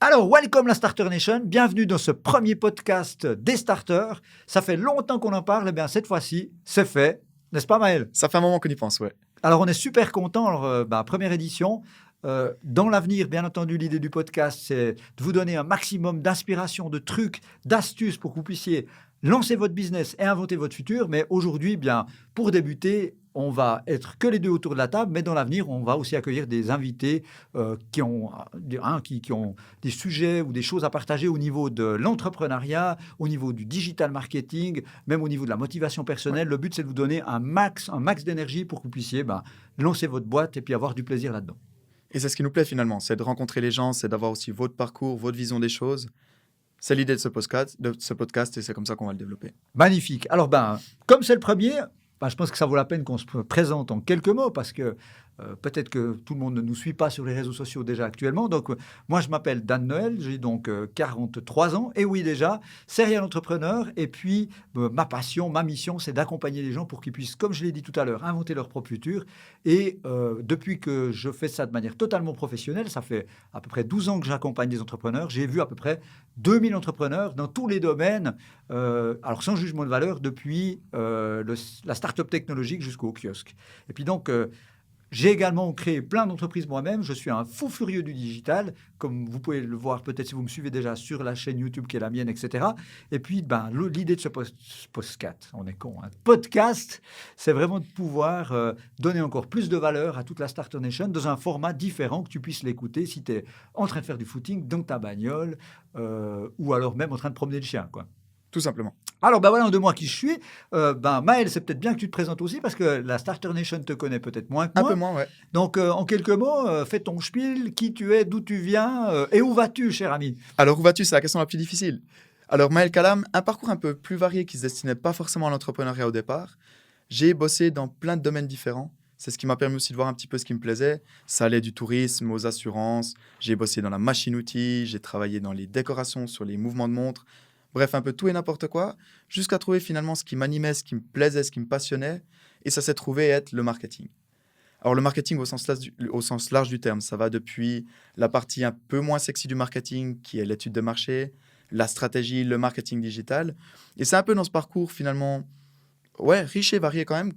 Alors, welcome la Starter Nation, bienvenue dans ce premier podcast des starters. Ça fait longtemps qu'on en parle, et bien cette fois-ci, c'est fait, n'est-ce pas Maël? Ça fait un moment qu'on y pense, ouais. Alors, on est super contents. Alors, première édition. Dans l'avenir, bien entendu, l'idée du podcast, c'est de vous donner un maximum d'inspiration, de trucs, d'astuces pour que vous puissiez lancer votre business et inventer votre futur. Mais aujourd'hui, bien, pour débuter, on va être que les deux autour de la table, mais dans l'avenir, on va aussi accueillir des invités qui ont des sujets ou des choses à partager au niveau de l'entrepreneuriat, au niveau du digital marketing, même au niveau de la motivation personnelle. Ouais. Le but, c'est de vous donner un max d'énergie pour que vous puissiez lancer votre boîte et puis avoir du plaisir là-dedans. Et c'est ce qui nous plaît finalement, c'est de rencontrer les gens, c'est d'avoir aussi votre parcours, votre vision des choses. C'est l'idée de ce podcast et c'est comme ça qu'on va le développer. Magnifique. Alors, comme c'est le premier, je pense que ça vaut la peine qu'on se présente en quelques mots parce que peut-être que tout le monde ne nous suit pas sur les réseaux sociaux déjà actuellement. Donc, moi, je m'appelle Dan Noël, j'ai donc 43 ans. Et oui, déjà, serial entrepreneur. Et puis, ma passion, ma mission, c'est d'accompagner les gens pour qu'ils puissent, comme je l'ai dit tout à l'heure, inventer leur propre futur. Et depuis que je fais ça de manière totalement professionnelle, ça fait à peu près 12 ans que j'accompagne des entrepreneurs. J'ai vu à peu près 2000 entrepreneurs dans tous les domaines, alors sans jugement de valeur, depuis la start-up technologique jusqu'au kiosque. Et puis donc, j'ai également créé plein d'entreprises moi-même. Je suis un fou furieux du digital, comme vous pouvez le voir peut-être si vous me suivez déjà sur la chaîne YouTube qui est la mienne, etc. Et puis, l'idée de ce podcast, on est con, hein, podcast, c'est vraiment de pouvoir donner encore plus de valeur à toute la Starter Nation dans un format différent que tu puisses l'écouter si tu es en train de faire du footing dans ta bagnole ou alors même en train de promener le chien, quoi. Tout simplement. Alors, voilà en 2 mois qui je suis. Maël, c'est peut-être bien que tu te présentes aussi parce que la Starter Nation te connaît peut-être moins que moi. Un peu moins, ouais. Donc, en quelques mots, fais ton spiel, qui tu es, d'où tu viens et où vas-tu, cher ami? Alors, où vas-tu? C'est la question la plus difficile. Alors, Maël Kalam, un parcours un peu plus varié qui ne se destinait pas forcément à l'entrepreneuriat au départ. J'ai bossé dans plein de domaines différents. C'est ce qui m'a permis aussi de voir un petit peu ce qui me plaisait. Ça allait du tourisme aux assurances. J'ai bossé dans la machine-outil. J'ai travaillé dans les décorations, sur les mouvements de montre. Bref, un peu tout et n'importe quoi, jusqu'à trouver finalement ce qui m'animait, ce qui me plaisait, ce qui me passionnait. Et ça s'est trouvé être le marketing. Alors, le marketing au sens large du terme, ça va depuis la partie un peu moins sexy du marketing, qui est l'étude de marché, la stratégie, le marketing digital. Et c'est un peu dans ce parcours finalement, riche et varié quand même,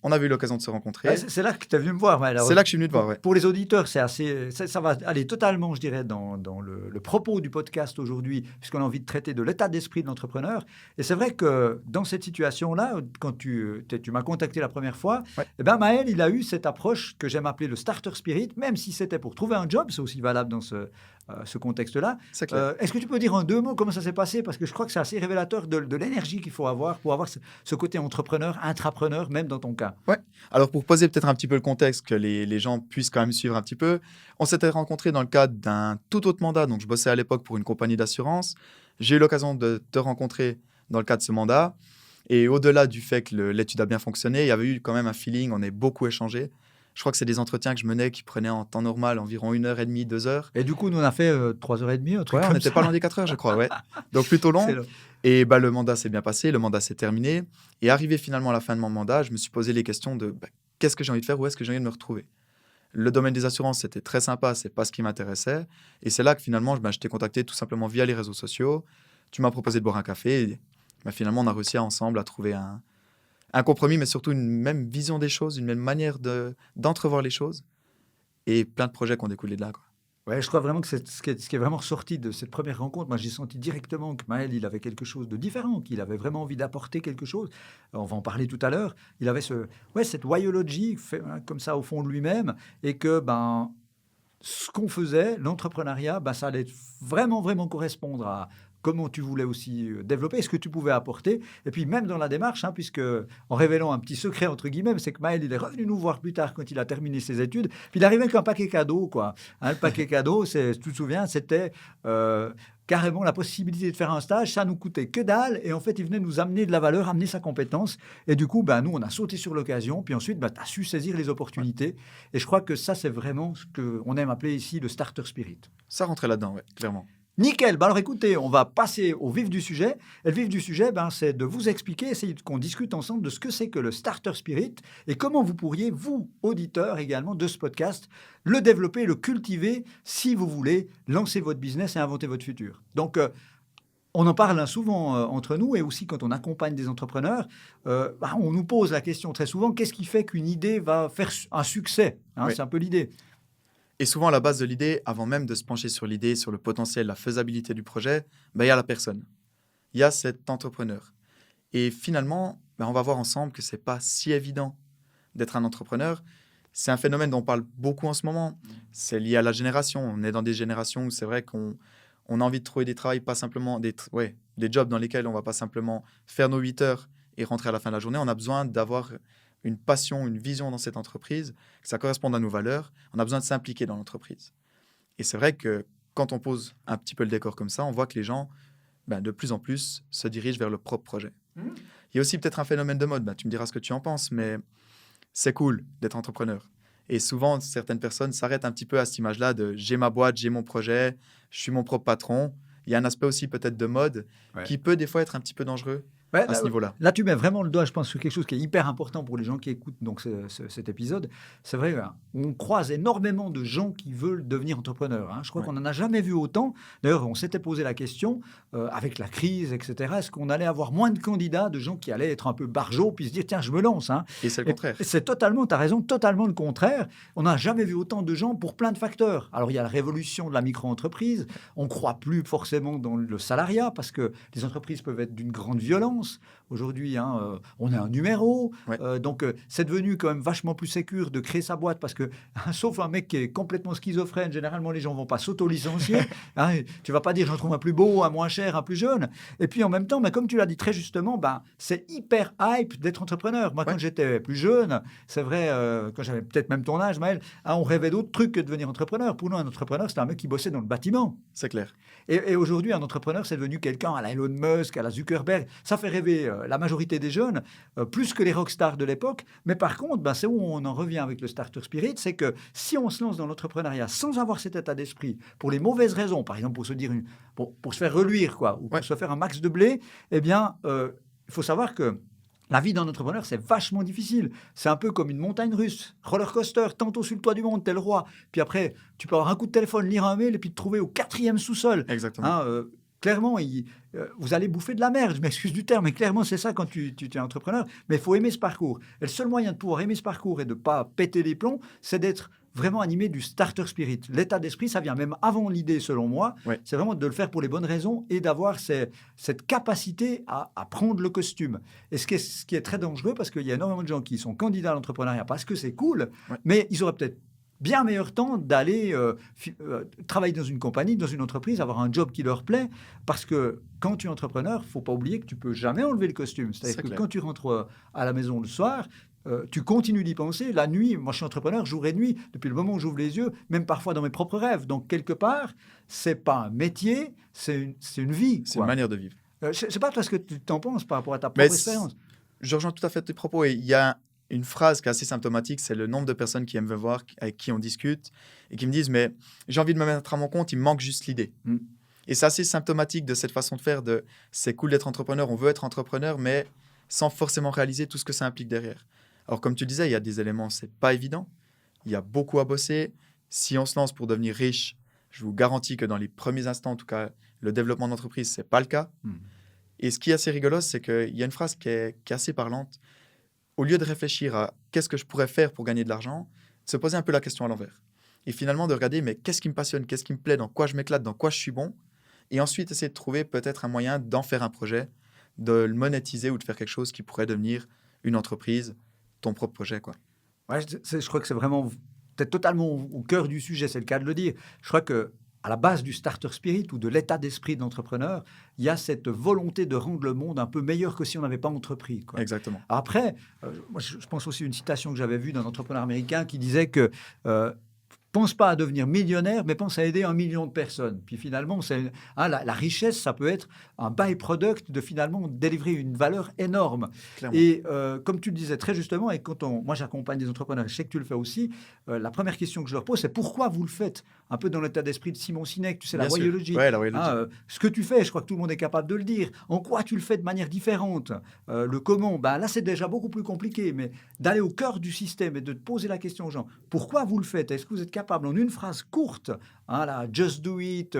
on avait eu l'occasion de se rencontrer. Ouais, c'est là que tu es venu me voir. C'est là que je suis venu te voir, ouais. Pour les auditeurs, ça va aller totalement, je dirais, dans le propos du podcast aujourd'hui, puisqu'on a envie de traiter de l'état d'esprit de l'entrepreneur. Et c'est vrai que dans cette situation-là, quand tu m'as contacté la première fois, Maël, il a eu cette approche que j'aime appeler le starter spirit, même si c'était pour trouver un job, c'est aussi valable dans ce contexte-là. C'est clair. Est-ce que tu peux dire en 2 mots comment ça s'est passé? Parce que je crois que c'est assez révélateur de l'énergie qu'il faut avoir pour avoir ce côté entrepreneur, intrapreneur, même dans ton cas. Ouais. Alors, pour poser peut-être un petit peu le contexte, que les gens puissent quand même suivre un petit peu, on s'était rencontrés dans le cadre d'un tout autre mandat. Donc, je bossais à l'époque pour une compagnie d'assurance. J'ai eu l'occasion de te rencontrer dans le cadre de ce mandat. Et au-delà du fait que l'étude a bien fonctionné, il y avait eu quand même un feeling, on a beaucoup échangé. Je crois que c'est des entretiens que je menais qui prenaient en temps normal environ 1h30, 2h. Et du coup, nous, on a fait 3h30, un truc comme on n'était pas loin des 4h, je crois, ouais. Donc, plutôt long. Et le mandat s'est bien passé, le mandat s'est terminé. Et arrivé finalement à la fin de mon mandat, je me suis posé les questions de qu'est-ce que j'ai envie de faire, où est-ce que j'ai envie de me retrouver. Le domaine des assurances, c'était très sympa, c'est pas ce qui m'intéressait. Et c'est là que finalement, je t'ai contacté tout simplement via les réseaux sociaux. Tu m'as proposé de boire un café. Et, finalement, on a réussi ensemble à trouver un compromis, mais surtout une même vision des choses, une même manière d'entrevoir les choses. Et plein de projets qui ont découlé de là, quoi. Ouais, je crois vraiment que c'est ce qui est vraiment ressorti de cette première rencontre. Moi, j'ai senti directement que Maël, il avait quelque chose de différent, qu'il avait vraiment envie d'apporter quelque chose. On va en parler tout à l'heure. Il avait cette whyology comme ça au fond de lui-même, et que ce qu'on faisait, l'entrepreneuriat, ça allait vraiment, vraiment correspondre à comment tu voulais aussi développer, ce que tu pouvais apporter. Et puis même dans la démarche, puisque en révélant un petit secret, entre guillemets, c'est que Maël, il est revenu nous voir plus tard quand il a terminé ses études. Puis il arrivait avec un paquet cadeau, quoi. Le paquet cadeau, tu te souviens, c'était carrément la possibilité de faire un stage. Ça nous coûtait que dalle. Et en fait, il venait nous amener de la valeur, amener sa compétence. Et du coup, nous, on a sauté sur l'occasion. Puis ensuite, tu as su saisir les opportunités. Et je crois que ça, c'est vraiment ce qu'on aime appeler ici le starter spirit. Ça rentrait là-dedans, ouais, clairement. Nickel. Alors écoutez, on va passer au vif du sujet. Et le vif du sujet, c'est de vous expliquer, essayer qu'on discute ensemble de ce que c'est que le Starter Spirit et comment vous pourriez, vous, auditeurs également de ce podcast, le développer, le cultiver si vous voulez lancer votre business et inventer votre futur. Donc, on en parle souvent entre nous et aussi quand on accompagne des entrepreneurs, on nous pose la question très souvent, qu'est-ce qui fait qu'une idée va faire un succès, Oui. C'est un peu l'idée. Et souvent, à la base de l'idée, avant même de se pencher sur l'idée, sur le potentiel, la faisabilité du projet, il y a la personne. Il y a cet entrepreneur. Et finalement, on va voir ensemble que ce n'est pas si évident d'être un entrepreneur. C'est un phénomène dont on parle beaucoup en ce moment. C'est lié à la génération. On est dans des générations où c'est vrai qu'on a envie de trouver des travails, pas simplement des jobs dans lesquels on ne va pas simplement faire nos 8 heures et rentrer à la fin de la journée. On a besoin d'avoir une passion, une vision dans cette entreprise, que ça corresponde à nos valeurs. On a besoin de s'impliquer dans l'entreprise. Et c'est vrai que quand on pose un petit peu le décor comme ça, on voit que les gens, de plus en plus, se dirigent vers leur propre projet. Il y a aussi peut-être un phénomène de mode. Tu me diras ce que tu en penses, mais c'est cool d'être entrepreneur. Et souvent, certaines personnes s'arrêtent un petit peu à cette image-là de « j'ai ma boîte, j'ai mon projet, je suis mon propre patron ». Il y a un aspect aussi peut-être de mode qui peut des fois être un petit peu dangereux à ce niveau-là. Là, tu mets vraiment le doigt, je pense, sur quelque chose qui est hyper important pour les gens qui écoutent donc, cet épisode. C'est vrai, on croise énormément de gens qui veulent devenir entrepreneurs. Je crois qu'on n'en a jamais vu autant. D'ailleurs, on s'était posé la question, avec la crise, etc., est-ce qu'on allait avoir moins de candidats, de gens qui allaient être un peu barjots, puis se dire, tiens, je me lance. Et c'est le contraire. C'est totalement, tu as raison, totalement le contraire. On n'a jamais vu autant de gens pour plein de facteurs. Alors, il y a la révolution de la micro-entreprise. On ne croit plus forcément dans le salariat, parce que les entreprises peuvent être d'une grande violence. Aujourd'hui, on a un numéro. Donc, c'est devenu quand même vachement plus sécure de créer sa boîte parce que, sauf un mec qui est complètement schizophrène, généralement, les gens ne vont pas s'auto-licencier. Tu ne vas pas dire j'en trouve un plus beau, un moins cher, un plus jeune. Et puis, en même temps, comme tu l'as dit très justement, c'est hyper hype d'être entrepreneur. Moi, quand j'étais plus jeune, c'est vrai, quand j'avais peut-être même ton âge, Maël, on rêvait d'autres trucs que de devenir entrepreneur. Pour nous, un entrepreneur, c'était un mec qui bossait dans le bâtiment. C'est clair. Et aujourd'hui, un entrepreneur, c'est devenu quelqu'un à la Elon Musk, à la Zuckerberg. Ça fait rêver la majorité des jeunes, plus que les rockstars de l'époque. Mais par contre, c'est où on en revient avec le Starter Spirit, c'est que si on se lance dans l'entrepreneuriat sans avoir cet état d'esprit, pour les mauvaises raisons, par exemple pour se dire pour se faire reluire, ou pour se faire un max de blé, il faut savoir que la vie d'un entrepreneur, c'est vachement difficile. C'est un peu comme une montagne russe, roller coaster, tantôt sur le toit du monde, t'es le roi. Puis après, tu peux avoir un coup de téléphone, lire un mail et puis te trouver au 4e sous-sol. Exactement. Clairement, vous allez bouffer de la merde, je m'excuse du terme, mais clairement, c'est ça quand tu es entrepreneur. Mais il faut aimer ce parcours. Et le seul moyen de pouvoir aimer ce parcours et de ne pas péter les plombs, c'est d'être vraiment animé du starter spirit. L'état d'esprit, ça vient même avant l'idée, selon moi. C'est vraiment de le faire pour les bonnes raisons et d'avoir cette capacité à prendre le costume. Et ce qui est très dangereux, parce qu'il y a énormément de gens qui sont candidats à l'entrepreneuriat parce que c'est cool, mais ils auraient peut-être bien meilleur temps d'aller travailler dans une compagnie, dans une entreprise, avoir un job qui leur plaît, parce que quand tu es entrepreneur, il ne faut pas oublier que tu ne peux jamais enlever le costume. C'est-à-dire que quand tu rentres à la maison le soir, tu continues d'y penser. La nuit, moi je suis entrepreneur jour et nuit, depuis le moment où j'ouvre les yeux, même parfois dans mes propres rêves. Donc quelque part, ce n'est pas un métier, c'est une vie. C'est une manière de vivre. Je ne sais pas toi ce que tu t'en penses par rapport à ta propre expérience. Je rejoins tout à fait tes propos. Et il y a une phrase qui est assez symptomatique, c'est le nombre de personnes qui aiment me voir, avec qui on discute, et qui me disent « mais j'ai envie de me mettre à mon compte, il me manque juste l'idée ». Et c'est assez symptomatique de cette façon de faire, c'est cool d'être entrepreneur, on veut être entrepreneur, mais sans forcément réaliser tout ce que ça implique derrière. Alors comme tu disais, il y a des éléments, c'est pas évident, il y a beaucoup à bosser. Si on se lance pour devenir riche, je vous garantis que dans les premiers instants, en tout cas, le développement d'entreprise, c'est pas le cas. Et ce qui est assez rigolo, c'est qu'il y a une phrase qui est assez parlante. Au lieu de réfléchir à qu'est-ce que je pourrais faire pour gagner de l'argent, de se poser un peu la question à l'envers. Et finalement de regarder, mais qu'est-ce qui me passionne, qu'est-ce qui me plaît, dans quoi je m'éclate, dans quoi je suis bon. Et ensuite essayer de trouver peut-être un moyen d'en faire un projet, de le monétiser ou de faire quelque chose qui pourrait devenir une entreprise, ton propre projet, quoi. Ouais, je crois que c'est vraiment peut-être totalement au cœur du sujet, c'est le cas de le dire. Je crois que à la base du starter spirit ou de l'état d'esprit de l'entrepreneur, il y a cette volonté de rendre le monde un peu meilleur que si on n'avait pas entrepris. Exactement. Après, moi, je pense aussi à une citation que j'avais vue d'un entrepreneur américain qui disait que pense pas à devenir millionnaire, mais pense à aider 1 million de personnes. Puis finalement, la richesse, ça peut être un byproduct de finalement délivrer une valeur énorme. Clairement. Et comme tu le disais très justement, et moi j'accompagne des entrepreneurs, je sais que tu le fais aussi, la première question que je leur pose, c'est pourquoi vous le faites ? un peu dans l'état d'esprit de Simon Sinek, tu sais, la Bien sûr. voyologie. Ouais, la voyologie. Ce que tu fais, je crois que tout le monde est capable de le dire. En quoi tu le fais de manière différente? Le comment, là, c'est déjà beaucoup plus compliqué. Mais d'aller au cœur du système et de te poser la question aux gens, pourquoi vous le faites? Est-ce que vous êtes capable, en une phrase courte, just do it,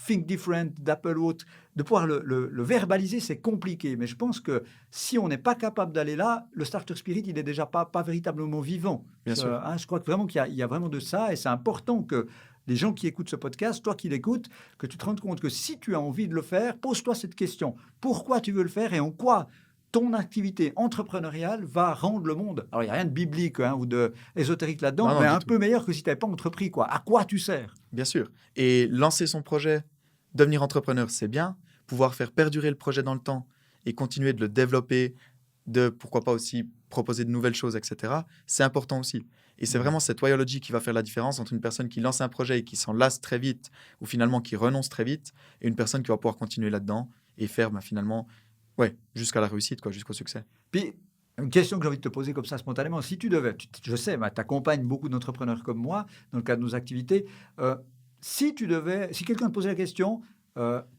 think different, d'Apple Watch, de pouvoir le verbaliser, c'est compliqué. Mais je pense que si on n'est pas capable d'aller là, le starter spirit, il n'est déjà pas véritablement vivant. Bien sûr. Je crois que vraiment qu'il y a vraiment de ça, et c'est important que les gens qui écoutent ce podcast, toi qui l'écoutes, que tu te rendes compte que si tu as envie de le faire, pose-toi cette question. Pourquoi tu veux le faire et en quoi ton activité entrepreneuriale va rendre le monde? Alors, il n'y a rien de biblique ou de ésotérique là-dedans, Non, mais du un tout. peu meilleur que si tu n'avais pas entrepris. À quoi tu sers? Bien sûr. Et lancer son projet, devenir entrepreneur, c'est bien. Pouvoir faire perdurer le projet dans le temps et continuer de le développer, de pourquoi pas aussi proposer de nouvelles choses, etc. C'est important aussi. Et c'est vraiment cette wayology qui va faire la différence entre une personne qui lance un projet et qui s'en lasse très vite, ou finalement qui renonce très vite, et une personne qui va pouvoir continuer là-dedans et faire finalement jusqu'à la réussite, jusqu'au succès. Puis, une question que j'ai envie de te poser comme ça spontanément, si tu devais, je sais, tu accompagnes beaucoup d'entrepreneurs comme moi dans le cadre de nos activités, si quelqu'un te posait la question,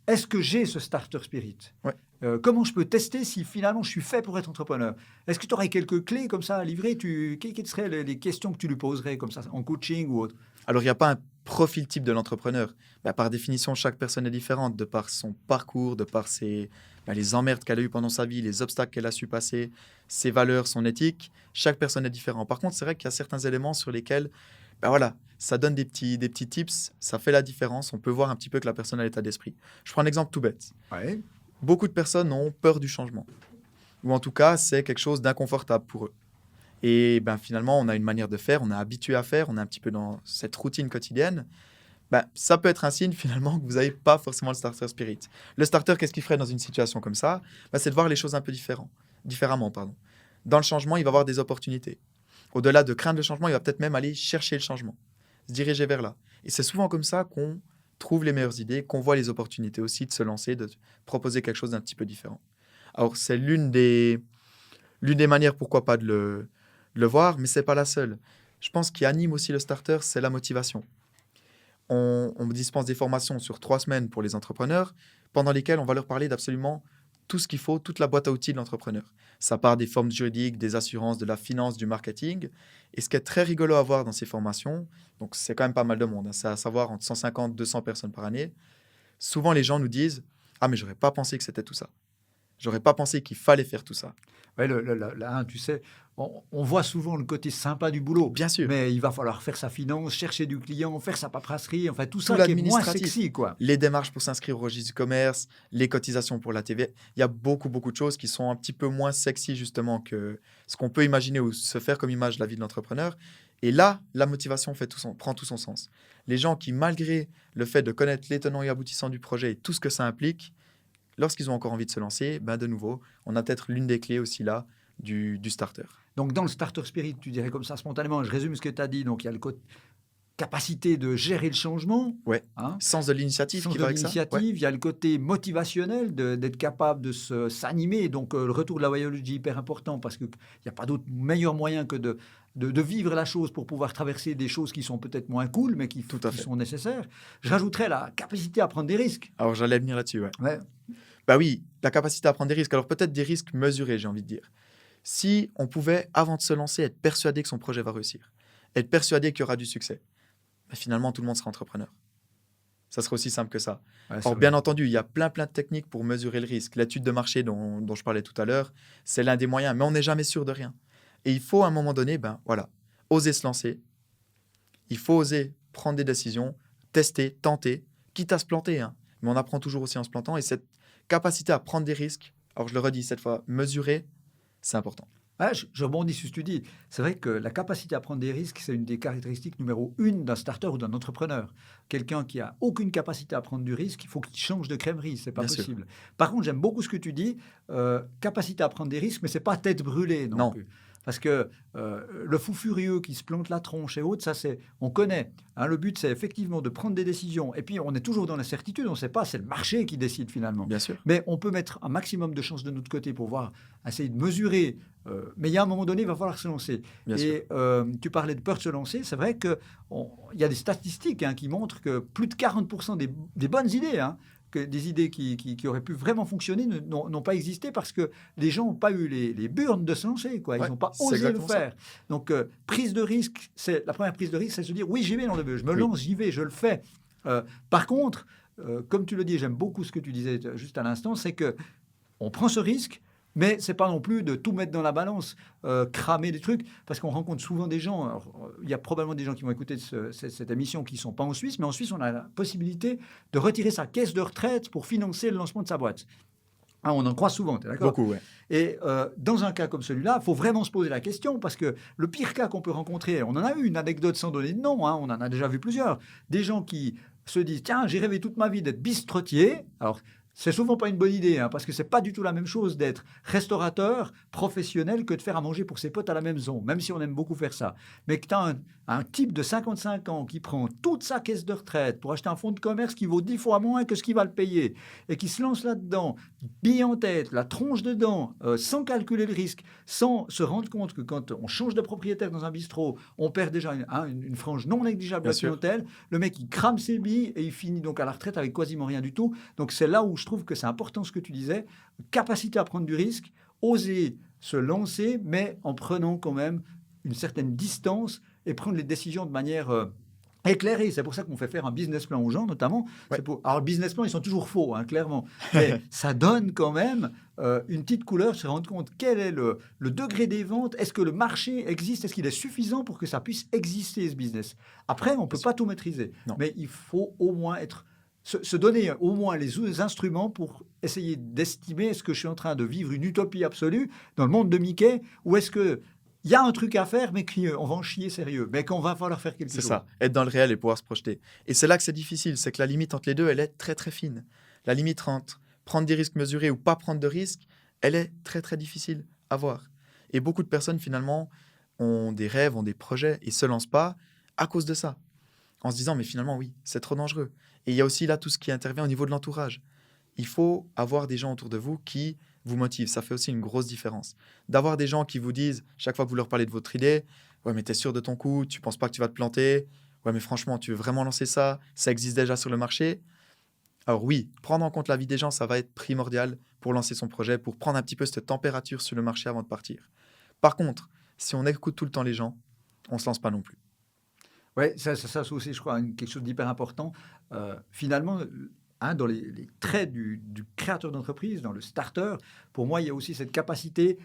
est-ce que j'ai ce starter spirit? Ouais. Comment je peux tester si finalement je suis fait pour être entrepreneur? Est-ce que tu aurais quelques clés comme ça à livrer? Quelles seraient les questions que tu lui poserais comme ça en coaching ou autre? Alors, il n'y a pas un profil type de l'entrepreneur. Par définition, chaque personne est différente de par son parcours, de par les emmerdes qu'elle a eues pendant sa vie, les obstacles qu'elle a su passer, ses valeurs, son éthique. Chaque personne est différente. Par contre, c'est vrai qu'il y a certains éléments sur lesquels ça donne des petits tips, ça fait la différence. On peut voir un petit peu que la personne a l'état d'esprit. Je prends un exemple tout bête. Ouais. Beaucoup de personnes ont peur du changement. Ou en tout cas, c'est quelque chose d'inconfortable pour eux. Et finalement, on a une manière de faire, on est habitué à faire, on est un petit peu dans cette routine quotidienne. Ça peut être un signe finalement que vous n'avez pas forcément le starter spirit. Le starter, qu'est-ce qu'il ferait dans une situation comme ça? C'est de voir les choses un peu différemment. Dans le changement, il va avoir des opportunités. Au-delà de craindre le changement, il va peut-être même aller chercher le changement, se diriger vers là. Et c'est souvent comme ça qu'on trouve les meilleures idées, qu'on voit les opportunités aussi de se lancer, de proposer quelque chose d'un petit peu différent. Alors, c'est l'une des manières, pourquoi pas, de le voir, mais ce n'est pas la seule. Je pense qu'il anime aussi le starter, c'est la motivation. On dispense des formations sur 3 semaines pour les entrepreneurs, pendant lesquelles on va leur parler d'absolument tout ce qu'il faut, toute la boîte à outils de l'entrepreneur. Ça part des formes juridiques, des assurances, de la finance, du marketing. Et ce qui est très rigolo à voir dans ces formations, donc c'est quand même pas mal de monde, c'est à savoir entre 150 et 200 personnes par année, souvent les gens nous disent « Ah, mais j'aurais pas pensé que c'était tout ça. J'aurais pas pensé qu'il fallait faire tout ça. » Ouais, tu sais, on voit souvent le côté sympa du boulot. Bien sûr. Mais il va falloir faire sa finance, chercher du client, faire sa paperasserie, enfin tout ça qui est moins l'administratif. sexy, quoi. Les démarches pour s'inscrire au registre du commerce, les cotisations pour la TVA. Il y a beaucoup de choses qui sont un petit peu moins sexy justement que ce qu'on peut imaginer ou se faire comme image de la vie de l'entrepreneur. Et là, la motivation prend tout son sens. Les gens qui, malgré le fait de connaître les tenants et aboutissants du projet et tout ce que ça implique, lorsqu'ils ont encore envie de se lancer, de nouveau, on a peut-être l'une des clés aussi là du starter. Donc, dans le starter spirit, tu dirais comme ça spontanément, je résume ce que tu as dit, donc il y a le côté capacité de gérer le changement. Ouais. Sens de l'initiative qui va avec ça. Ouais. Il y a le côté motivationnel d'être capable de s'animer. Donc, le retour de la wayology est hyper important parce qu'il n'y a pas d'autre meilleur moyen que de vivre la chose pour pouvoir traverser des choses qui sont peut-être moins cool, mais qui sont nécessaires. Je rajouterais la capacité à prendre des risques. Alors, j'allais venir là-dessus, ouais. Oui, la capacité à prendre des risques. Alors, peut-être des risques mesurés, j'ai envie de dire. Si on pouvait, avant de se lancer, être persuadé que son projet va réussir, être persuadé qu'il y aura du succès, finalement, tout le monde sera entrepreneur. Ça serait aussi simple que ça. Ouais, or, bien entendu, il y a plein de techniques pour mesurer le risque. L'étude de marché dont je parlais tout à l'heure, c'est l'un des moyens, mais on n'est jamais sûr de rien. Et il faut, à un moment donné, oser se lancer. Il faut oser prendre des décisions, tester, tenter, quitte à se planter. Mais on apprend toujours aussi en se plantant. Et cette capacité à prendre des risques, alors je le redis cette fois, mesurer, c'est important. Je rebondis sur ce que tu dis. C'est vrai que la capacité à prendre des risques, c'est une des caractéristiques numéro 1 d'un starter ou d'un entrepreneur. Quelqu'un qui n'a aucune capacité à prendre du risque, il faut qu'il change de crèmerie. Ce n'est pas possible. Sûr. Par contre, j'aime beaucoup ce que tu dis. Capacité à prendre des risques, mais ce n'est pas tête brûlée non plus. Parce que le fou furieux qui se plante la tronche et autres, ça, on connaît. Hein, le but, c'est effectivement de prendre des décisions. Et puis, on est toujours dans l'incertitude. On ne sait pas, c'est le marché qui décide finalement. Bien sûr. Mais on peut mettre un maximum de chances de notre côté pour voir, essayer de mesurer. Mais il y a un moment donné, il va falloir se lancer. Bien sûr. Tu parlais de peur de se lancer. C'est vrai qu'il y a des statistiques qui montrent que plus de 40% des bonnes idées, que des idées qui auraient pu vraiment fonctionner n'ont pas existé parce que les gens n'ont pas eu les burnes de se lancer. Quoi. Ils n'ont pas osé le faire. Donc, prise de risque, la première prise de risque, c'est de se dire, oui, j'y vais, je me lance, j'y vais, je le fais. Par contre, comme tu le dis, j'aime beaucoup ce que tu disais juste à l'instant, c'est qu'on prend ce risque, mais ce n'est pas non plus de tout mettre dans la balance, cramer des trucs, parce qu'on rencontre souvent des gens. Il y a probablement des gens qui vont écouter cette émission qui ne sont pas en Suisse, mais en Suisse, on a la possibilité de retirer sa caisse de retraite pour financer le lancement de sa boîte. On en croit souvent, tu es d'accord ? Beaucoup, oui. Et dans un cas comme celui-là, il faut vraiment se poser la question, parce que le pire cas qu'on peut rencontrer, on en a eu une anecdote sans donner de nom, on en a déjà vu plusieurs, des gens qui se disent « Tiens, j'ai rêvé toute ma vie d'être bistrotier ». Alors, c'est souvent pas une bonne idée, parce que c'est pas du tout la même chose d'être restaurateur professionnel que de faire à manger pour ses potes à la maison, même si on aime beaucoup faire ça. Mais que tu as un type de 55 ans qui prend toute sa caisse de retraite pour acheter un fonds de commerce qui vaut 10 fois moins que ce qu'il va le payer et qui se lance là-dedans, bille en tête, la tronche dedans, sans calculer le risque, sans se rendre compte que quand on change de propriétaire dans un bistrot, on perd déjà une frange non négligeable de la clientèle. Le mec, il crame ses billes et il finit donc à la retraite avec quasiment rien du tout. Donc c'est là où je trouve que c'est important ce que tu disais, capacité à prendre du risque, oser se lancer, mais en prenant quand même une certaine distance et prendre les décisions de manière éclairée. C'est pour ça qu'on fait faire un business plan aux gens, notamment. Ouais. Alors, le business plan, ils sont toujours faux, clairement. Mais ça donne quand même une petite couleur, se rendre compte quel est le degré des ventes, est-ce que le marché existe, est-ce qu'il est suffisant pour que ça puisse exister, ce business. Après, on ne peut pas tout maîtriser, mais il faut au moins se donner au moins les instruments pour essayer d'estimer est-ce que je suis en train de vivre une utopie absolue dans le monde de Mickey ou est-ce qu'il y a un truc à faire mais qu'on va en chier sérieux, mais qu'on va falloir faire quelque chose. C'est ça, être dans le réel et pouvoir se projeter. Et c'est là que c'est difficile, c'est que la limite entre les deux, elle est très très fine. La limite entre prendre des risques mesurés ou pas prendre de risques, elle est très très difficile à voir. Et beaucoup de personnes finalement ont des rêves, ont des projets et ne se lancent pas à cause de ça. En se disant, mais finalement, oui, c'est trop dangereux. Et il y a aussi là tout ce qui intervient au niveau de l'entourage. Il faut avoir des gens autour de vous qui vous motivent. Ça fait aussi une grosse différence. D'avoir des gens qui vous disent, chaque fois que vous leur parlez de votre idée, « Ouais, mais t'es sûr de ton coup, tu penses pas que tu vas te planter ? Ouais, mais franchement, tu veux vraiment lancer ça ? Ça existe déjà sur le marché ?» Alors oui, prendre en compte l'avis des gens, ça va être primordial pour lancer son projet, pour prendre un petit peu cette température sur le marché avant de partir. Par contre, si on écoute tout le temps les gens, on ne se lance pas non plus. Oui, ça aussi, je crois, quelque chose d'hyper important. Finalement, dans les traits du créateur d'entreprise, dans le starter, pour moi, il y a aussi cette capacité,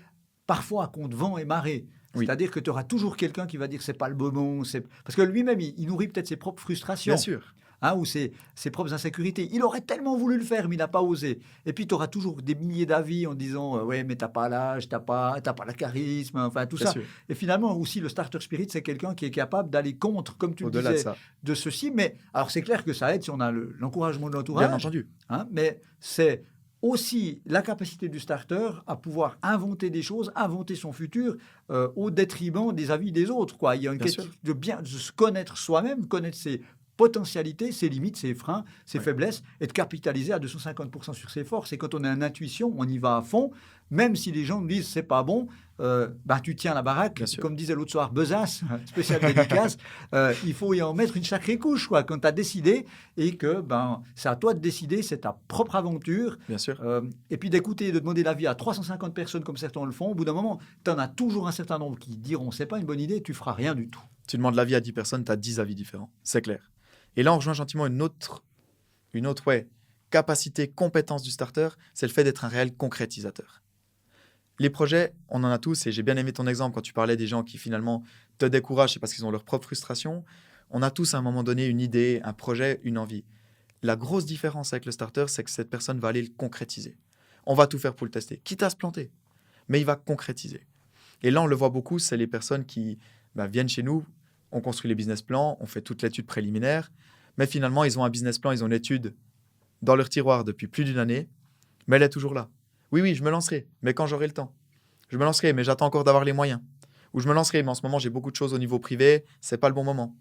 parfois, à contre vent et marée. Oui. C'est-à-dire que tu auras toujours quelqu'un qui va dire que c'est pas le moment. Parce que lui-même, il nourrit peut-être ses propres frustrations. Bien sûr. Ou ses propres insécurités. Il aurait tellement voulu le faire, mais il n'a pas osé. Et puis, tu auras toujours des milliers d'avis en disant « Ouais, mais tu n'as pas l'âge, tu n'as pas le charisme, enfin, tout Bien ça. sûr. » Et finalement, aussi, le starter spirit, c'est quelqu'un qui est capable d'aller contre, comme tu le Au-delà disais, de ceci. Mais alors, c'est clair que ça aide si on a l'encouragement de l'entourage. Bien entendu. Mais c'est aussi la capacité du starter à pouvoir inventer des choses, inventer son futur au détriment des avis des autres. Quoi. Il y a une question de se connaître soi-même, connaître ses potentialités, ses limites, ses freins, ses faiblesses, et de capitaliser à 250% sur ses forces. Et quand on a une intuition, on y va à fond, même si les gens nous disent c'est pas bon, tu tiens la baraque, comme disait l'autre soir Besace, spécial dédicace, il faut y en mettre une sacrée couche, quoi, quand tu as décidé, et que c'est à toi de décider, c'est ta propre aventure. Bien sûr. Et puis d'écouter et de demander l'avis à 350 personnes comme certains le font, au bout d'un moment, tu en as toujours un certain nombre qui diront c'est pas une bonne idée, tu feras rien du tout. Tu demandes l'avis à 10 personnes, tu as 10 avis différents, c'est clair. Et là, on rejoint gentiment une autre capacité, compétence du starter, c'est le fait d'être un réel concrétisateur. Les projets, on en a tous, et j'ai bien aimé ton exemple quand tu parlais des gens qui finalement te découragent, c'est parce qu'ils ont leur propre frustration. On a tous à un moment donné une idée, un projet, une envie. La grosse différence avec le starter, c'est que cette personne va aller le concrétiser. On va tout faire pour le tester, quitte à se planter, mais il va concrétiser. Et là, on le voit beaucoup, c'est les personnes qui viennent chez nous, on construit les business plans, on fait toute l'étude préliminaire, mais finalement, ils ont un business plan, ils ont une étude dans leur tiroir depuis plus d'1 année, mais elle est toujours là. Oui, je me lancerai, mais quand j'aurai le temps. Je me lancerai, mais j'attends encore d'avoir les moyens. où je me lancerai. Mais en ce moment, j'ai beaucoup de choses au niveau privé, c'est pas le bon moment.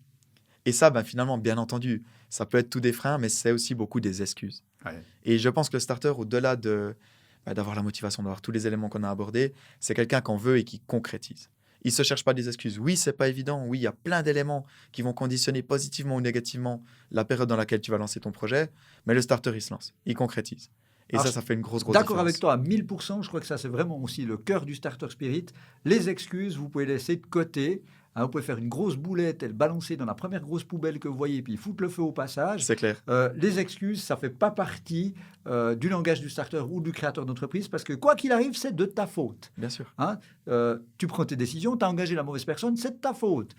Et ça, finalement, bien entendu, ça peut être tout des freins, mais c'est aussi beaucoup des excuses. Ouais. Et je pense que le starter, au-delà d'avoir la motivation, d'avoir tous les éléments qu'on a abordés, c'est quelqu'un qu'on veut et qui concrétise. Il ne se cherche pas des excuses. Oui, c'est pas évident. Oui, il y a plein d'éléments qui vont conditionner positivement ou négativement la période dans laquelle tu vas lancer ton projet, mais le starter, il se lance, il concrétise. Et Alors, ça fait une grosse d'accord différence. avec toi à 1000%. Je crois que ça, c'est vraiment aussi le cœur du starter spirit. Les excuses, vous pouvez les laisser de côté. Vous pouvez faire une grosse boulette et le balancer dans la première grosse poubelle que vous voyez, puis foutre le feu au passage. C'est clair. Les excuses, ça ne fait pas partie du langage du starter ou du créateur d'entreprise, parce que quoi qu'il arrive, c'est de ta faute. Bien sûr. Tu prends tes décisions, tu as engagé la mauvaise personne, c'est de ta faute.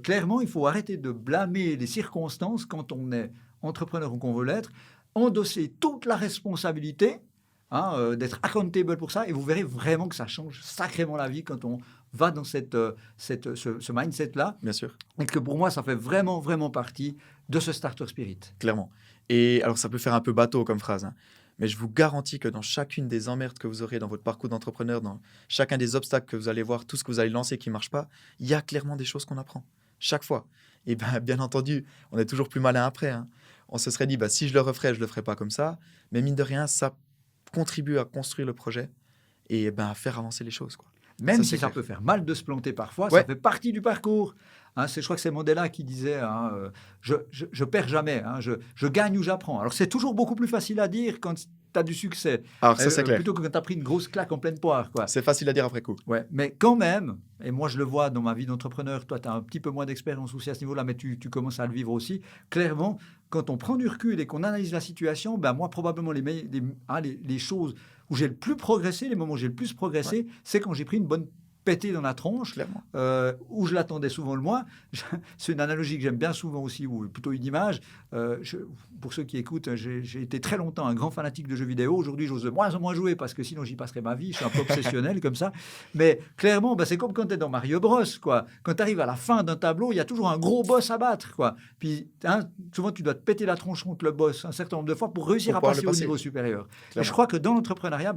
Clairement, il faut arrêter de blâmer les circonstances quand on est entrepreneur ou qu'on veut l'être, endosser toute la responsabilité, d'être accountable pour ça, et vous verrez vraiment que ça change sacrément la vie quand on va dans ce mindset-là. Bien sûr. Et que pour moi, ça fait vraiment, vraiment partie de ce starter spirit. Clairement. Et alors, ça peut faire un peu bateau comme phrase, mais je vous garantis que dans chacune des emmerdes que vous aurez dans votre parcours d'entrepreneur, dans chacun des obstacles que vous allez voir, tout ce que vous allez lancer qui ne marche pas, il y a clairement des choses qu'on apprend. Chaque fois. Et bien entendu, on est toujours plus malin après. On se serait dit, si je le referais, je ne le ferais pas comme ça. Mais mine de rien, ça contribue à construire le projet et à faire avancer les choses, quoi. Même si ça peut faire mal de se planter parfois, ça fait partie du parcours. Je crois que c'est Mandela qui disait je perds jamais, je gagne ou j'apprends. Alors c'est toujours beaucoup plus facile à dire quand tu as du succès. Alors ça, c'est clair. Plutôt que quand tu as pris une grosse claque en pleine poire, quoi. C'est facile à dire après coup. Ouais, mais quand même, et moi je le vois dans ma vie d'entrepreneur, toi tu as un petit peu moins d'expérience aussi à ce niveau-là, mais tu commences à le vivre aussi. Clairement, quand on prend du recul et qu'on analyse la situation, moi probablement les choses où j'ai le plus progressé, les moments où j'ai le plus progressé, c'est quand j'ai pris une bonne pétée dans la tronche, où je l'attendais souvent le moins. C'est une analogie que j'aime bien souvent aussi, ou plutôt une image. Pour ceux qui écoutent, j'ai été très longtemps un grand fanatique de jeux vidéo. Aujourd'hui, j'ose de moins en moins jouer parce que sinon j'y passerais ma vie. Je suis un peu obsessionnel comme ça. Mais clairement, c'est comme quand tu es dans Mario Bros, quoi. Quand tu arrives à la fin d'un tableau, il y a toujours un gros boss à battre, quoi. Puis souvent, tu dois te péter la tronche contre le boss un certain nombre de fois pour réussir à passer au niveau supérieur. Et je crois que dans l'entrepreneuriat,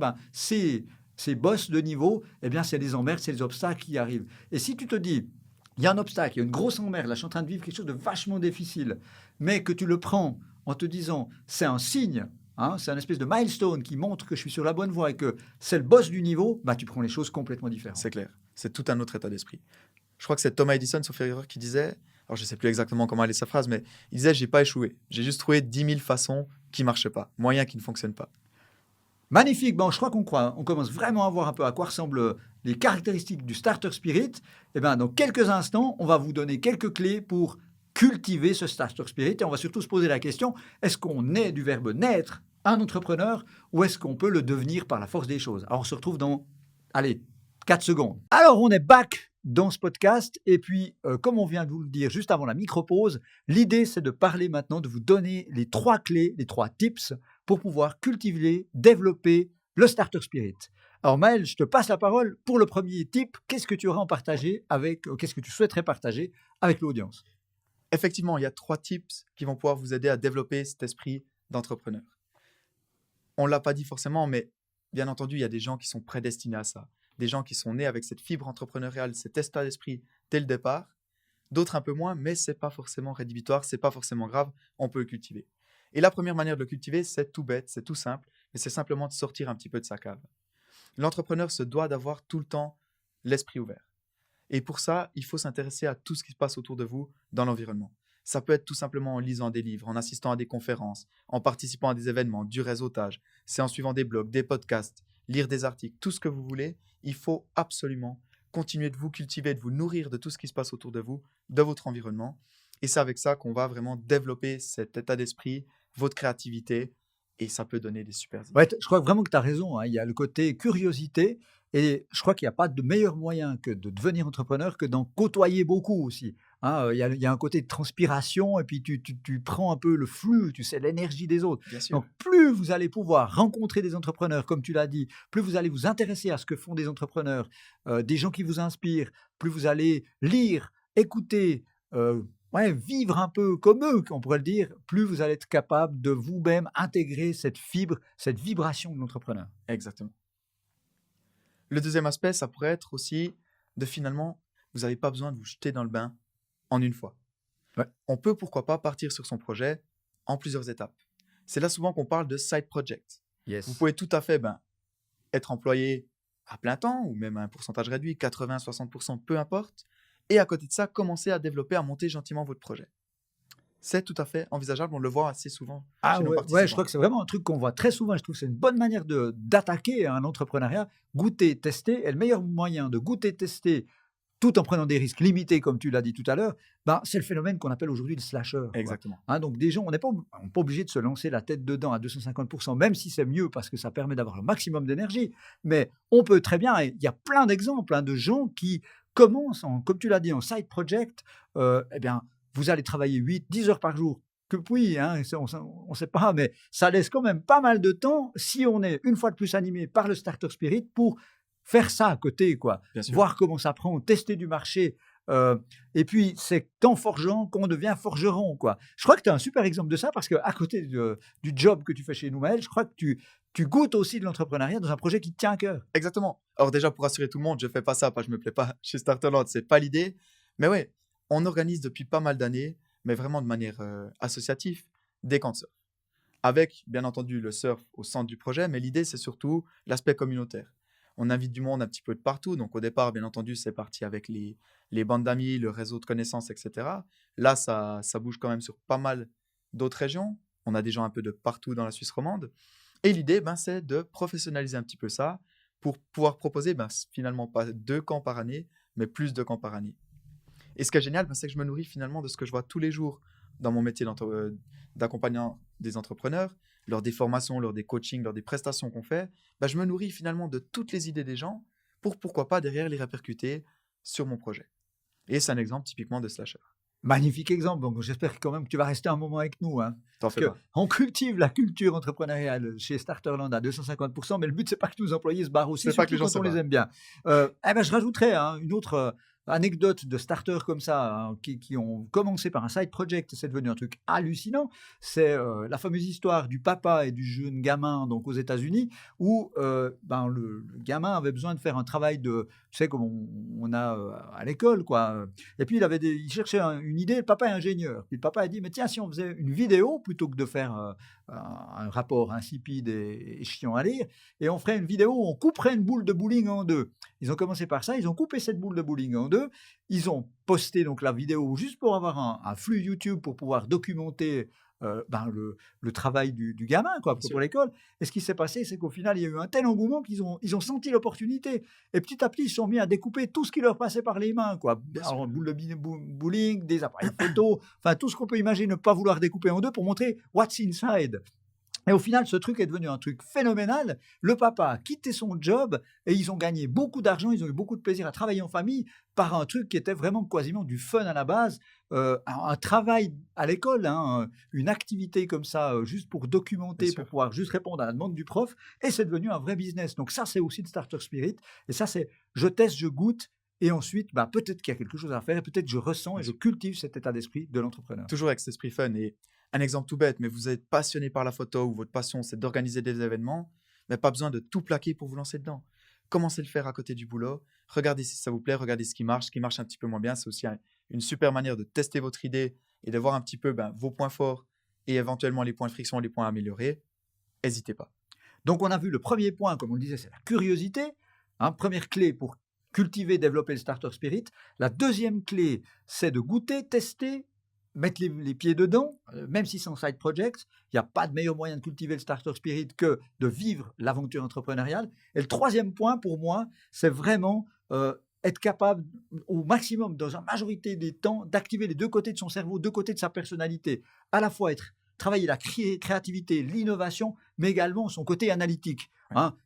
ces boss de niveau, c'est les emmerdes, c'est les obstacles qui arrivent. Et si tu te dis, il y a un obstacle, il y a une grosse emmerde, là je suis en train de vivre quelque chose de vachement difficile, mais que tu le prends en te disant, c'est un signe, c'est un espèce de milestone qui montre que je suis sur la bonne voie et que c'est le boss du niveau, tu prends les choses complètement différentes. C'est clair, c'est tout un autre état d'esprit. Je crois que c'est Thomas Edison, sauf erreur, qui disait, alors je ne sais plus exactement comment allait sa phrase, mais il disait, j'ai pas échoué, j'ai juste trouvé 10 000 façons qui ne marchent pas, moyens qui ne fonctionnent pas. Magnifique. Je crois qu'on commence vraiment à voir un peu à quoi ressemblent les caractéristiques du starter spirit. Dans quelques instants, on va vous donner quelques clés pour cultiver ce starter spirit. Et on va surtout se poser la question, est-ce qu'on est du verbe naître un entrepreneur ou est-ce qu'on peut le devenir par la force des choses? Alors, on se retrouve dans, 4 secondes. Alors, on est back dans ce podcast. Et puis, comme on vient de vous le dire juste avant la micro-pause, l'idée, c'est de parler maintenant, de vous donner les 3 clés, les 3 tips pour pouvoir cultiver, développer le starter spirit. Alors Maël, je te passe la parole pour le premier tip. Qu'est-ce que tu aurais qu'est-ce que tu souhaiterais partager avec l'audience? Effectivement, il y a 3 tips qui vont pouvoir vous aider à développer cet esprit d'entrepreneur. On ne l'a pas dit forcément, mais bien entendu, il y a des gens qui sont prédestinés à ça. Des gens qui sont nés avec cette fibre entrepreneuriale, cet état d'esprit dès le départ. D'autres un peu moins, mais ce n'est pas forcément rédhibitoire, ce n'est pas forcément grave, on peut le cultiver. Et la première manière de le cultiver, c'est tout bête, c'est tout simple, mais c'est simplement de sortir un petit peu de sa cave. L'entrepreneur se doit d'avoir tout le temps l'esprit ouvert. Et pour ça, il faut s'intéresser à tout ce qui se passe autour de vous dans l'environnement. Ça peut être tout simplement en lisant des livres, en assistant à des conférences, en participant à des événements, du réseautage, c'est en suivant des blogs, des podcasts, lire des articles, tout ce que vous voulez. Il faut absolument continuer de vous cultiver, de vous nourrir de tout ce qui se passe autour de vous, de votre environnement. Et c'est avec ça qu'on va vraiment développer cet état d'esprit, votre créativité, et ça peut donner des super idées. Ouais, je crois vraiment que tu as raison. Il y a le côté curiosité, et je crois qu'il n'y a pas de meilleur moyen que de devenir entrepreneur que d'en côtoyer beaucoup aussi. Il y a un côté de transpiration, et puis tu prends un peu le flux, tu sais, l'énergie des autres. Bien sûr. Donc, plus vous allez pouvoir rencontrer des entrepreneurs, comme tu l'as dit, plus vous allez vous intéresser à ce que font des entrepreneurs, des gens qui vous inspirent, plus vous allez lire, écouter, vivre un peu comme eux, on pourrait le dire, plus vous allez être capable de vous-même intégrer cette fibre, cette vibration de l'entrepreneur. Exactement. Le deuxième aspect, ça pourrait être aussi de finalement, vous n'avez pas besoin de vous jeter dans le bain en une fois. Ouais. On peut, pourquoi pas, partir sur son projet en plusieurs étapes. C'est là souvent qu'on parle de side project. Yes. Vous pouvez tout à fait être employé à plein temps ou même à un pourcentage réduit, 80-60%, peu importe. Et à côté de ça, commencer à développer, à monter gentiment votre projet. C'est tout à fait envisageable, on le voit assez souvent chez nos Ouais, participants. je crois que c'est vraiment un truc qu'on voit très souvent. Je trouve que c'est une bonne manière d'attaquer un entrepreneuriat. Goûter, tester. Et le meilleur moyen de goûter, tester, tout en prenant des risques limités, comme tu l'as dit tout à l'heure, c'est le phénomène qu'on appelle aujourd'hui le slasher. Exactement. Donc des gens, on n'est pas obligé de se lancer la tête dedans à 250%, même si c'est mieux parce que ça permet d'avoir le maximum d'énergie. Mais on peut très bien, et il y a plein d'exemples de gens qui commencent, comme tu l'as dit, en side project. Eh bien, vous allez travailler 8-10 heures par jour. Que oui, on ne sait pas, mais ça laisse quand même pas mal de temps si on est une fois de plus animé par le starter spirit pour faire ça à côté, voir comment ça prend, tester du marché. Et puis, c'est en forgeant qu'on devient forgeron, Je crois que tu as un super exemple de ça parce qu'à côté du job que tu fais chez nous, Maël, je crois que tu goûtes aussi de l'entrepreneuriat dans un projet qui te tient à cœur. Exactement. Alors déjà, pour rassurer tout le monde, je ne fais pas ça, je ne me plais pas chez Starterland, ce n'est pas l'idée. Mais ouais, on organise depuis pas mal d'années, mais vraiment de manière associative, des camps de surf. Avec, bien entendu, le surf au centre du projet, mais l'idée, c'est surtout l'aspect communautaire. On invite du monde un petit peu de partout. Donc, au départ, bien entendu, c'est parti avec les bandes d'amis, le réseau de connaissances, etc. Là, ça bouge quand même sur pas mal d'autres régions. On a des gens un peu de partout dans la Suisse romande. Et l'idée, c'est de professionnaliser un petit peu ça pour pouvoir proposer finalement pas 2 camps par année, mais plus de camps par année. Et ce qui est génial, c'est que je me nourris finalement de ce que je vois tous les jours dans mon métier d'accompagnant des entrepreneurs, lors des formations, lors des coachings, lors des prestations qu'on fait. Je me nourris finalement de toutes les idées des gens pour, pourquoi pas, derrière les répercuter sur mon projet. Et c'est un exemple typiquement de slasher. Magnifique exemple. Donc, j'espère quand même que tu vas rester un moment avec nous. T'en fais pas. On cultive la culture entrepreneuriale chez Starterland à 250%, mais le but, c'est pas que tous les employés se barrent aussi, surtout pas que les gens quand on les aime bien. Je rajouterais une autre anecdote de starters comme ça, qui ont commencé par un side project, c'est devenu un truc hallucinant. C'est la fameuse histoire du papa et du jeune gamin donc aux États-Unis, où le gamin avait besoin de faire un travail de, tu sais, comme on a à l'école, Et puis il cherchait une idée. Le papa est ingénieur. Puis le papa a dit, mais tiens, si on faisait une vidéo plutôt que de faire un rapport insipide et chiant à lire, et on ferait une vidéo où on couperait une boule de bowling en deux. Ils ont commencé par ça, ils ont coupé cette boule de bowling en deux, ils ont posté donc la vidéo juste pour avoir un flux YouTube pour pouvoir documenter le travail du gamin pour l'école. Et ce qui s'est passé, c'est qu'au final, il y a eu un tel engouement qu'ils ont senti l'opportunité. Et petit à petit, ils se sont mis à découper tout ce qui leur passait par les mains. Alors, boule de bowling, des appareils photo, tout ce qu'on peut imaginer ne pas vouloir découper en deux pour montrer what's inside. Et au final, ce truc est devenu un truc phénoménal. Le papa a quitté son job et ils ont gagné beaucoup d'argent, ils ont eu beaucoup de plaisir à travailler en famille par un truc qui était vraiment quasiment du fun à la base, un travail à l'école, une activité comme ça, juste pour documenter, pour pouvoir juste répondre à la demande du prof, et c'est devenu un vrai business. Donc ça, c'est aussi le starter spirit, et ça, c'est je teste, je goûte, et ensuite, peut-être qu'il y a quelque chose à faire, et peut-être je ressens et je cultive cet état d'esprit de l'entrepreneur. Toujours avec cet esprit fun. Et un exemple tout bête, mais vous êtes passionné par la photo ou votre passion, c'est d'organiser des événements, mais pas besoin de tout plaquer pour vous lancer dedans. Commencez à le faire à côté du boulot. Regardez si ça vous plaît, regardez ce qui marche un petit peu moins bien. C'est aussi une super manière de tester votre idée et de voir un petit peu vos points forts et éventuellement les points de friction, les points à améliorer. N'hésitez pas. Donc, on a vu le premier point, comme on le disait, c'est la curiosité. Première clé pour cultiver, développer le starter spirit. La deuxième clé, c'est de goûter, tester, mettre les pieds dedans, même si c'est en side project. Il n'y a pas de meilleur moyen de cultiver le starter spirit que de vivre l'aventure entrepreneuriale. Et le troisième point, pour moi, c'est vraiment être capable, au maximum, dans la majorité des temps, d'activer les deux côtés de son cerveau, deux côtés de sa personnalité. À la fois travailler la créativité, l'innovation, mais également son côté analytique.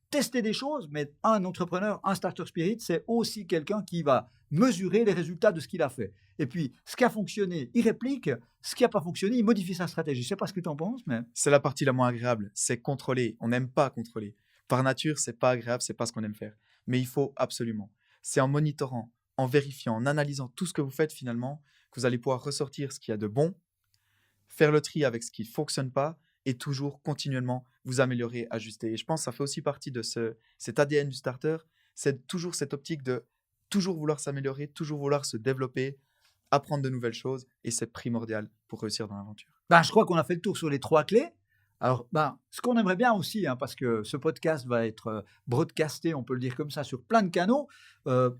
Tester des choses, mais un entrepreneur, un starter spirit, c'est aussi quelqu'un qui va mesurer les résultats de ce qu'il a fait. Et puis, ce qui a fonctionné, il réplique. Ce qui n'a pas fonctionné, il modifie sa stratégie. Je ne sais pas ce que tu en penses, mais... C'est la partie la moins agréable, c'est contrôler. On n'aime pas contrôler. Par nature, ce n'est pas agréable, ce n'est pas ce qu'on aime faire. Mais il faut absolument. C'est en monitorant, en vérifiant, en analysant tout ce que vous faites finalement, que vous allez pouvoir ressortir ce qu'il y a de bon, faire le tri avec ce qui ne fonctionne pas, et toujours continuellement vous améliorer, ajuster. Et je pense que ça fait aussi partie de cet ADN du starter, c'est toujours cette optique de toujours vouloir s'améliorer, toujours vouloir se développer, apprendre de nouvelles choses, et c'est primordial pour réussir dans l'aventure. Je crois qu'on a fait le tour sur les 3 clés. Alors, ce qu'on aimerait bien aussi, parce que ce podcast va être broadcasté, on peut le dire comme ça, sur plein de canaux.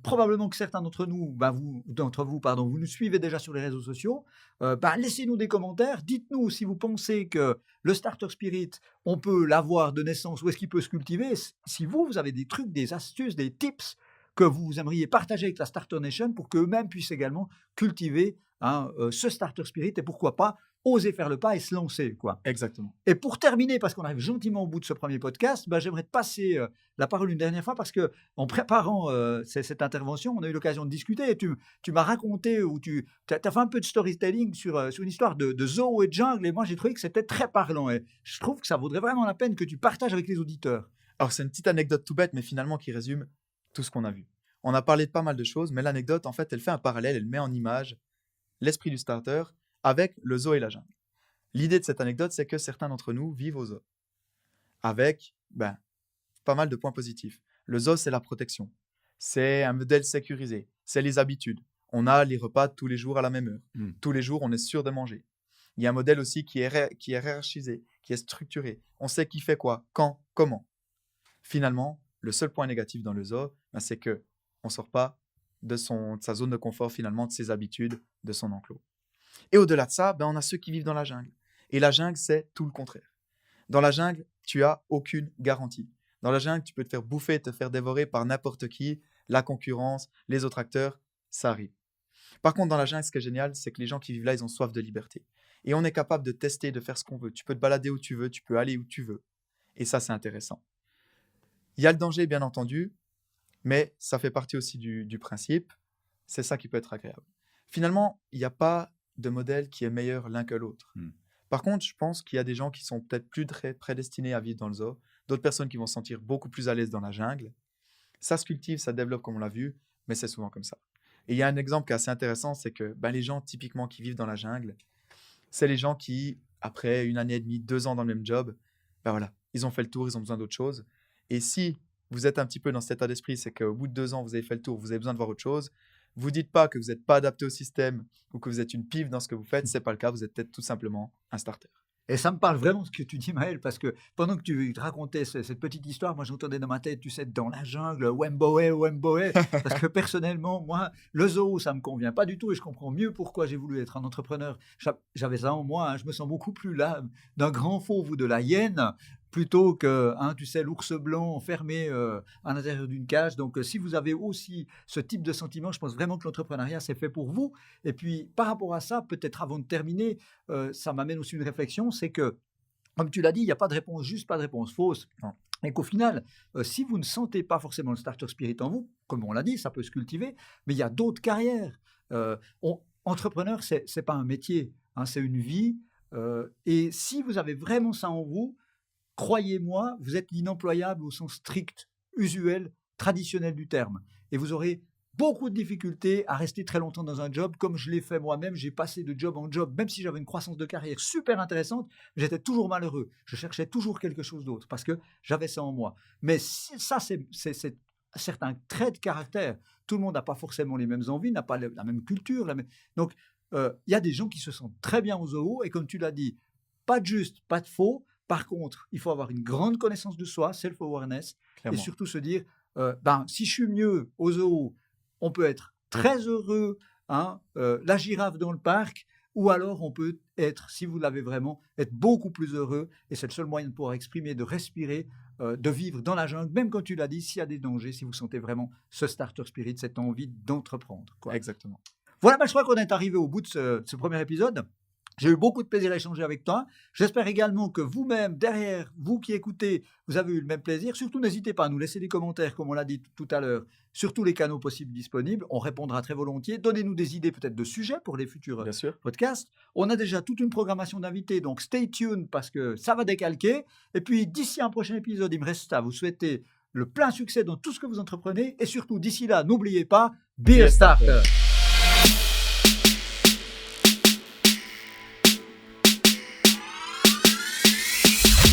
Probablement que certains d'entre vous, vous nous suivez déjà sur les réseaux sociaux. Laissez-nous des commentaires. Dites-nous si vous pensez que le Starter Spirit, on peut l'avoir de naissance, où est-ce qu'il peut se cultiver. Si vous avez des trucs, des astuces, des tips que vous aimeriez partager avec la Starter Nation pour qu'eux-mêmes puissent également cultiver ce Starter Spirit et pourquoi pas oser faire le pas et se lancer, quoi. Exactement. Et pour terminer, parce qu'on arrive gentiment au bout de ce premier podcast, j'aimerais te passer la parole une dernière fois parce que en préparant cette intervention, on a eu l'occasion de discuter et tu m'as raconté ou tu as fait un peu de storytelling sur une histoire de zoo et de jungle et moi j'ai trouvé que c'était très parlant et je trouve que ça vaudrait vraiment la peine que tu partages avec les auditeurs. Alors c'est une petite anecdote tout bête mais finalement qui résume tout ce qu'on a vu. On a parlé de pas mal de choses mais l'anecdote en fait elle fait un parallèle, elle met en image l'esprit du starter avec le zoo et la jungle. L'idée de cette anecdote, c'est que certains d'entre nous vivent au zoo, avec pas mal de points positifs. Le zoo, c'est la protection, c'est un modèle sécurisé, c'est les habitudes. On a les repas tous les jours à la même heure. Tous les jours, on est sûr de manger. Il y a un modèle aussi qui est hiérarchisé, qui est structuré. On sait qui fait quoi, quand, comment. Finalement, le seul point négatif dans le zoo, c'est qu'on ne sort pas de sa zone de confort, finalement, de ses habitudes, de son enclos. Et au-delà de ça, on a ceux qui vivent dans la jungle. Et la jungle, c'est tout le contraire. Dans la jungle, tu n'as aucune garantie. Dans la jungle, tu peux te faire bouffer, te faire dévorer par n'importe qui, la concurrence, les autres acteurs, ça arrive. Par contre, dans la jungle, ce qui est génial, c'est que les gens qui vivent là, ils ont soif de liberté. Et on est capable de tester, de faire ce qu'on veut. Tu peux te balader où tu veux, tu peux aller où tu veux. Et ça, c'est intéressant. Il y a le danger, bien entendu, mais ça fait partie aussi du principe. C'est ça qui peut être agréable. Finalement, il n'y a pas de modèle qui est meilleur l'un que l'autre. Par contre, je pense qu'il y a des gens qui sont peut-être plus prédestinés à vivre dans le zoo, d'autres personnes qui vont se sentir beaucoup plus à l'aise dans la jungle. Ça se cultive, ça développe comme on l'a vu, mais c'est souvent comme ça. Et il y a un exemple qui est assez intéressant, c'est que les gens typiquement qui vivent dans la jungle, c'est les gens qui, après 1 année et demie, 2 ans dans le même job, ils ont fait le tour, ils ont besoin d'autre chose. Et si vous êtes un petit peu dans cet état d'esprit, c'est qu'au bout de 2 ans, vous avez fait le tour, vous avez besoin de voir autre chose, vous dites pas que vous n'êtes pas adapté au système ou que vous êtes une pive dans ce que vous faites, c'est pas le cas, vous êtes peut-être tout simplement un starter. Et ça me parle vraiment ce que tu dis, Maël, parce que pendant que tu racontais cette petite histoire, moi j'entendais dans ma tête, tu sais, dans la jungle, Wemboe, parce que personnellement, moi, le zoo, ça me convient pas du tout et je comprends mieux pourquoi j'ai voulu être un entrepreneur. J'avais ça en moi, je me sens beaucoup plus là d'un grand fauve ou de la hyène plutôt que, tu sais, l'ours blanc enfermé à l'intérieur d'une cage. Donc, si vous avez aussi ce type de sentiment, je pense vraiment que l'entrepreneuriat, c'est fait pour vous. Et puis, par rapport à ça, peut-être avant de terminer, ça m'amène aussi une réflexion, c'est que, comme tu l'as dit, il n'y a pas de réponse juste, pas de réponse fausse. Non. Et qu'au final, si vous ne sentez pas forcément le starter spirit en vous, comme on l'a dit, ça peut se cultiver, mais il y a d'autres carrières. Entrepreneur, ce n'est pas un métier, c'est une vie. Et si vous avez vraiment ça en vous, croyez-moi, vous êtes l'inemployable au sens strict, usuel, traditionnel du terme. Et vous aurez beaucoup de difficultés à rester très longtemps dans un job, comme je l'ai fait moi-même. J'ai passé de job en job, même si j'avais une croissance de carrière super intéressante, j'étais toujours malheureux. Je cherchais toujours quelque chose d'autre parce que j'avais ça en moi. Mais ça, c'est certains traits de caractère. Tout le monde n'a pas forcément les mêmes envies, n'a pas la même culture. Donc, il y a des gens qui se sentent très bien au zoo et comme tu l'as dit, pas de juste, pas de faux. Par contre, il faut avoir une grande connaissance de soi, self-awareness, Clairement. et surtout se dire, si je suis mieux au zoo, on peut être très heureux, la girafe dans le parc, ou alors on peut être, si vous l'avez vraiment, être beaucoup plus heureux, et c'est le seul moyen de pouvoir exprimer, de respirer, de vivre dans la jungle, même quand tu l'as dit, s'il y a des dangers, si vous sentez vraiment ce starter spirit, cette envie d'entreprendre, quoi. Exactement. Voilà, je crois qu'on est arrivé au bout de ce premier épisode. J'ai eu beaucoup de plaisir à échanger avec toi. J'espère également que vous-même, derrière, vous qui écoutez, vous avez eu le même plaisir. Surtout, n'hésitez pas à nous laisser des commentaires, comme on l'a dit tout à l'heure, sur tous les canaux possibles disponibles. On répondra très volontiers. Donnez-nous des idées peut-être de sujets pour les futurs podcasts. On a déjà toute une programmation d'invités, donc stay tuned parce que ça va décalquer. Et puis, d'ici un prochain épisode, il me reste à vous souhaiter le plein succès dans tout ce que vous entreprenez. Et surtout, d'ici là, n'oubliez pas, be a starter.